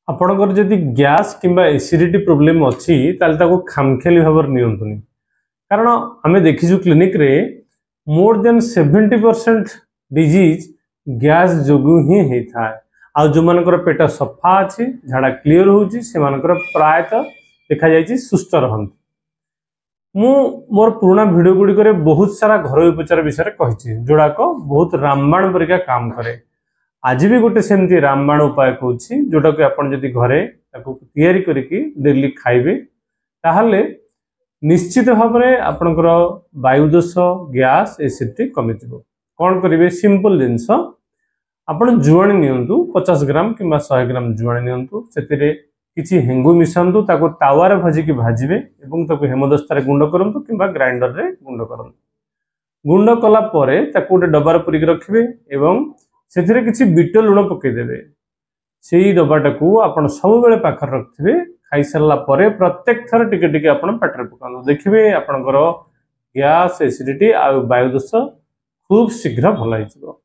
आपणकर जदि गैस किंबा एसिडिटी प्रोब्लेम अच्छी ताको खामखेली भाव नियंतुनी कारण आम देखीजु क्लिनिक रे मोर देन 70% डिजीज गैस जोगु ही होता है। आ जो मानकर पेट सफा अच्छी झाड़ा क्लीयर होची से मानकर प्रायतः देखा जायछि सुस्थ रहंती। मु मोर पुराना वीडियो गुडी करे बहुत सारा घरोई उपचार विषय कहिछि जोड़ाक बहुत रामबाण परिका काम करे। आज भी गोटे सेमती रामबाण उपाय कहूँ जोटा कि आप घरे तैयारी करके डेली खाइबे ताहले निश्चित भाव में आपणकर वायुदोष गैस एसिडिटी कमी जीव। कौन करेंगे सिंपल जिनस आपड़ जुआणी नियंतु 50 ग्राम कि 100 ग्राम जुआणी नियंतु से किसी हेंगु मिशांतु ताको तावारे भाजिकी भाजिबे एवं ताको हेमदस्तारे गुंड करंतु किंबा ग्राइंडर रे गुंड करंतु। गुंड कला परे ताको गोटे डब्बार पुरिक रखिबे एवं से किसी बीट लुण पकईदेवे से डब्बाटा को आप सब बेले पाखर रखिए खाई सारा पर प्रत्येक थर टिके टिके आप पेटर पकाऊ देखिए आपंकर गैस एसिडिटी आ वायुदोष खूब शीघ्र भल हो।